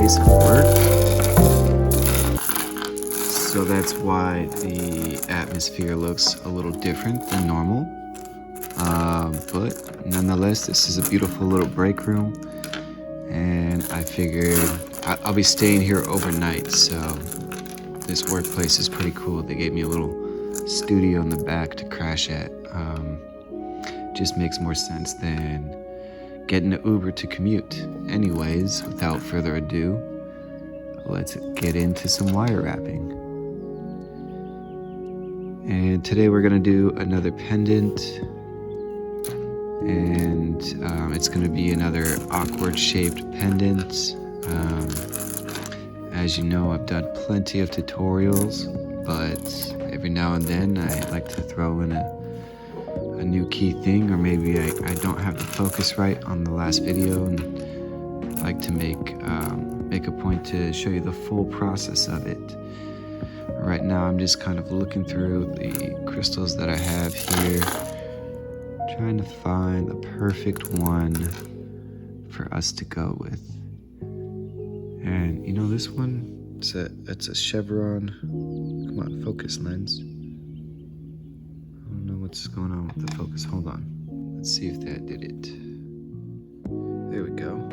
space of work. So that's why the atmosphere looks a little different than normal. But nonetheless, this is a beautiful little break room. And I figured I'll be staying here overnight, so this workplace is pretty cool. They gave me a little studio in the back to crash at. Just makes more sense than getting an Uber to commute. Anyways, without further ado, let's get into some wire wrapping. And today we're gonna do another pendant, and it's gonna be another awkward shaped pendant. As you know, I've done plenty of tutorials, but every now and then I like to throw in a new key thing, or maybe I don't have the focus right on the last video, and I like to make a point to show you the full process of it. Right now I'm just kind of looking through the crystals that I have here, trying to find the perfect one for us to go with. And you know, this one, it's a chevron. Come on, focus lens. I don't know what's going on with the focus. Hold on. Let's see if that did it. There we go.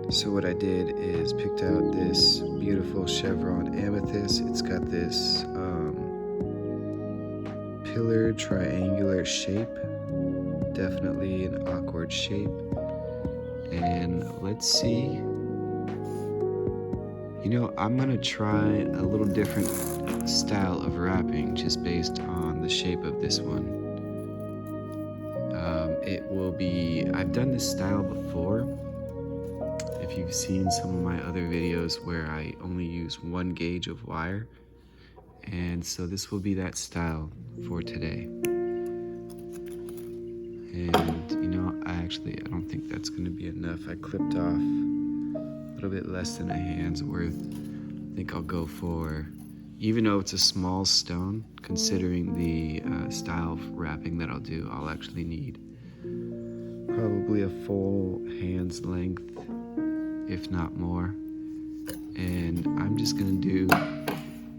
So what I did is picked out this beautiful chevron amethyst. It's got this pillar triangular shape. Definitely an awkward shape. And let's see. You know, I'm gonna try a little different style of wrapping just based on the shape of this one. It will be, I've done this style before. If you've seen some of my other videos where I only use 1 gauge of wire. And so this will be that style for today. And you know, I don't think that's gonna be enough. I clipped off a little bit less than a hand's worth. I think I'll go for, even though it's a small stone, considering the style of wrapping that I'll do, I'll actually need probably a full hand's length, if not more. And I'm just gonna do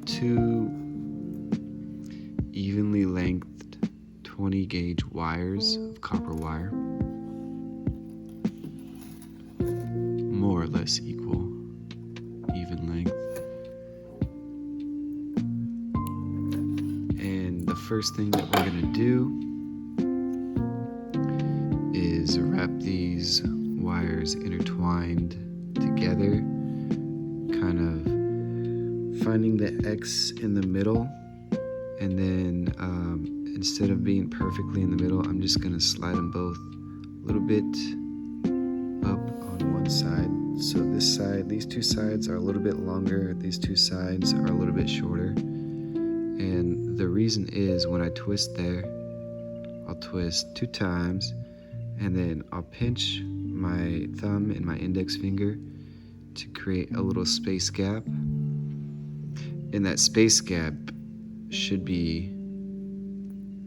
2 evenly lengthed 20 gauge wires of copper wire, more or less equal, even length. And the first thing that we're gonna do is wrap these wires intertwined together, kind of finding the X in the middle, and then instead of being perfectly in the middle, I'm just gonna slide them both a little bit up on one side. So this side, these 2 sides are a little bit longer, these 2 sides are a little bit shorter. And the reason is, when I twist there, I'll twist 2 times, and then I'll pinch my thumb and my index finger to create a little space gap. And that space gap should be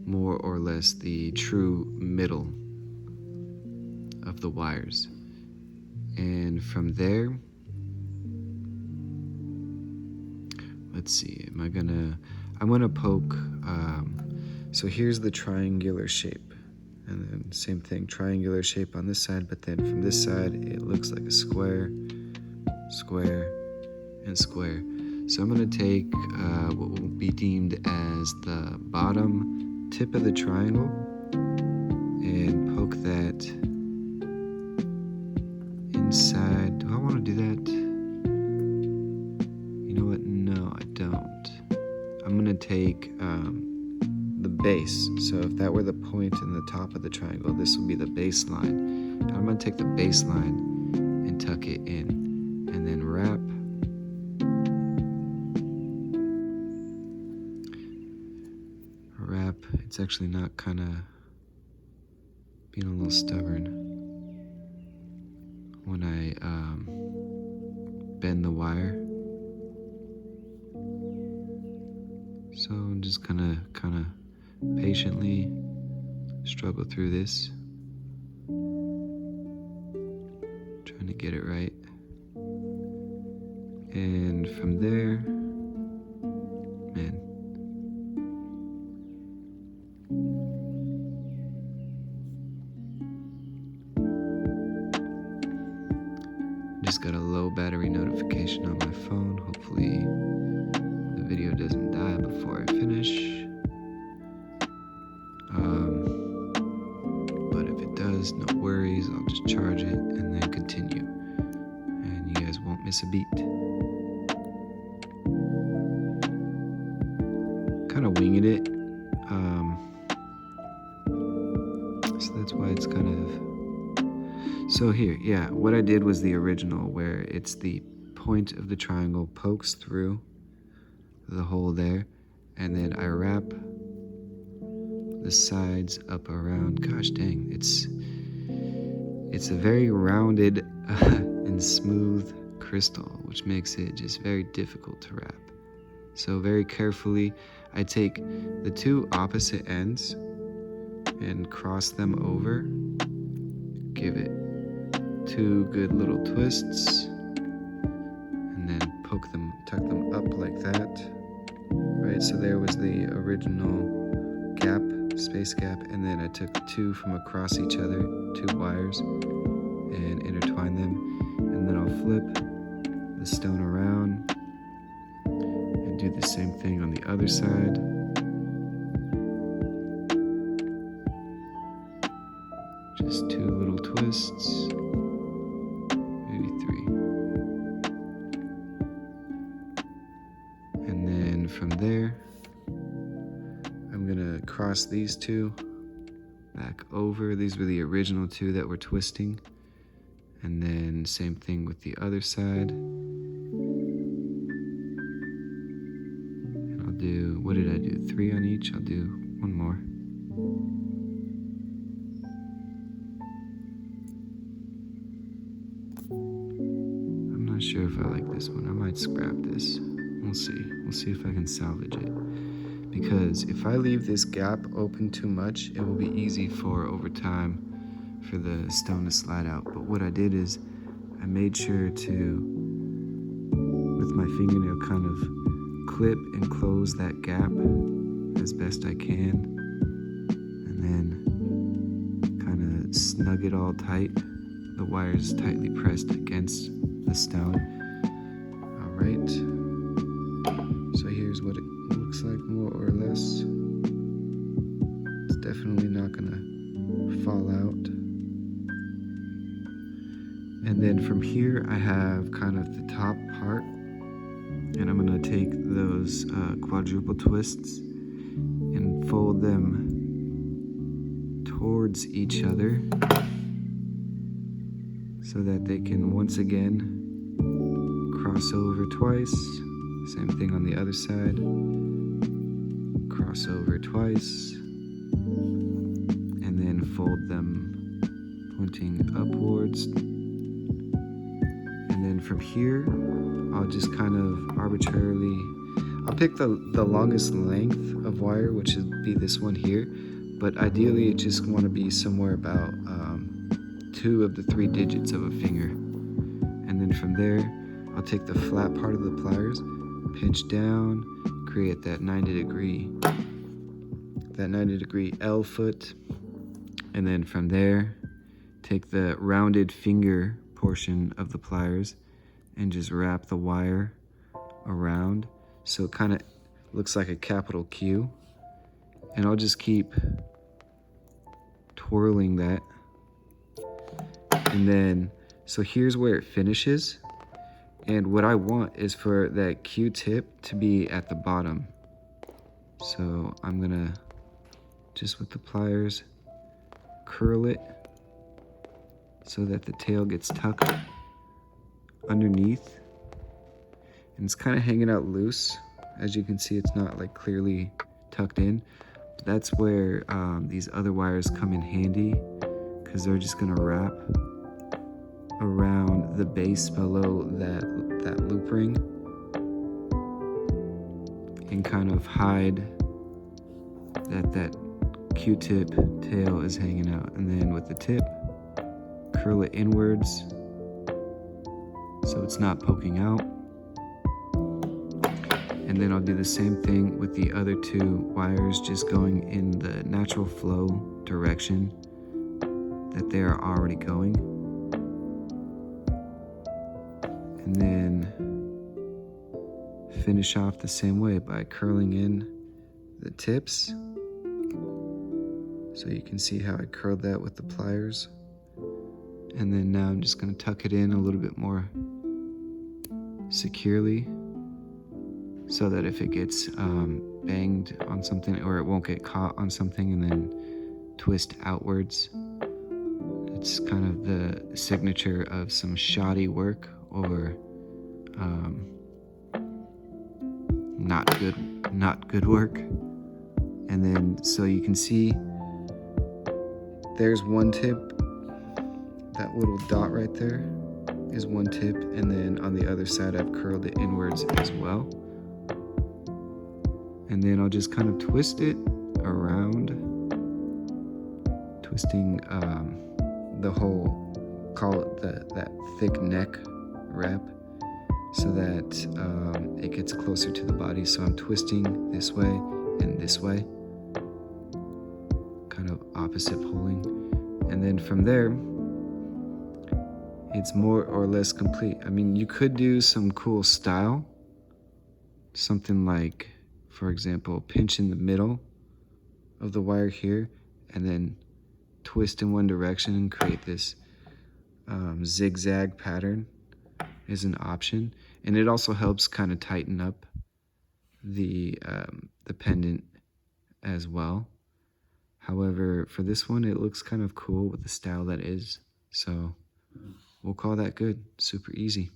more or less the true middle of the wires. And from there, let's see, I'm gonna poke, so here's the triangular shape. And then same thing, triangular shape on this side, but then from this side, it looks like a square, square, and square. So I'm gonna take what will be deemed as the bottom tip of the triangle and poke that inside. Do I wanna do that? You know what, no, I don't. I'm gonna take the base. So if that were the point in the top of the triangle, this will be the baseline. I'm gonna take the baseline and tuck it in, and then wrap. It's actually not kind of being a little stubborn when I bend the wire. So I'm just gonna kind of patiently struggle through this, trying to get it right. And from there, man, just got a low battery notification on my phone. Hopefully the video doesn't die before I finish. But if it does, no worries. I'll just charge it and then continue. And you guys won't miss a beat. Kind of winging it. So that's why it's kind of... So here, yeah, what I did was the original, where it's the point of the triangle pokes through the hole there, and then I wrap the sides up around. Gosh dang, it's a very rounded and smooth crystal, which makes it just very difficult to wrap. So very carefully, I take the two opposite ends and cross them over, give it two good little twists, and then tuck them up like that. Right, so there was the original gap, space gap, and then I took two from across each other, two wires, and intertwine them, and then I'll flip the stone around and do the same thing on the other side. Just two little twists, maybe three. And then from there, I'm gonna cross these two back over. These were the original two that were twisting. And then same thing with the other side. And I'll do, what did I do? 3 on each? I'll do one more. I'm not sure if I like this one. I might scrap this. We'll see. We'll see if I can salvage it. Because if I leave this gap open too much, it will be easy for, over time, for the stone to slide out. But what I did is I made sure to, with my fingernail, kind of clip and close that gap as best I can, and then kind of snug it all tight. The wires tightly pressed against the stone. All right, so here's what it looks like, more or less. It's definitely not gonna fall out. And then from here, I have kind of the top part, and I'm gonna take those quadruple twists and fold them towards each other so that they can once again cross over twice. Same thing on the other side. Cross over twice, and then fold them pointing upwards. And then from here, I'll just kind of arbitrarily, I'll pick the longest length of wire, which would be this one here, but ideally it just want to be somewhere about 2 of the 3 digits of a finger. And then from there, I'll take the flat part of the pliers, pinch down, create that 90 degree L foot, and then from there, take the rounded finger portion of the pliers and just wrap the wire around so it kind of looks like a capital Q. And I'll just keep twirling that. And then, so here's where it finishes. And what I want is for that Q-tip to be at the bottom. So I'm gonna, just with the pliers, curl it so that the tail gets tucked underneath. And it's kind of hanging out loose. As you can see, it's not like clearly tucked in. But that's where these other wires come in handy, because they're just gonna wrap around the base below that loop ring and kind of hide that Q-tip tail is hanging out. And then with the tip, curl it inwards so it's not poking out. And then I'll do the same thing with the other two wires, just going in the natural flow direction that they are already going. And then finish off the same way by curling in the tips. So you can see how I curled that with the pliers. And then now I'm just going to tuck it in a little bit more securely so that if it gets banged on something, or it won't get caught on something and then twist outwards. It's kind of the signature of some shoddy work, or not good work. And then so you can see there's one tip. That little dot right there is one tip, and then on the other side I've curled it inwards as well. And then I'll just kind of twist it around, twisting the whole, call it that thick neck wrap, so that it gets closer to the body. So I'm twisting this way and this way, kind of opposite pulling. And then from there, it's more or less complete. I mean, you could do some cool style, something like, for example, pinch in the middle of the wire here and then twist in one direction and create this zigzag pattern is an option. And it also helps kind of tighten up the pendant as well. However, for this one, it looks kind of cool with the style that is. So we'll call that good. Super easy.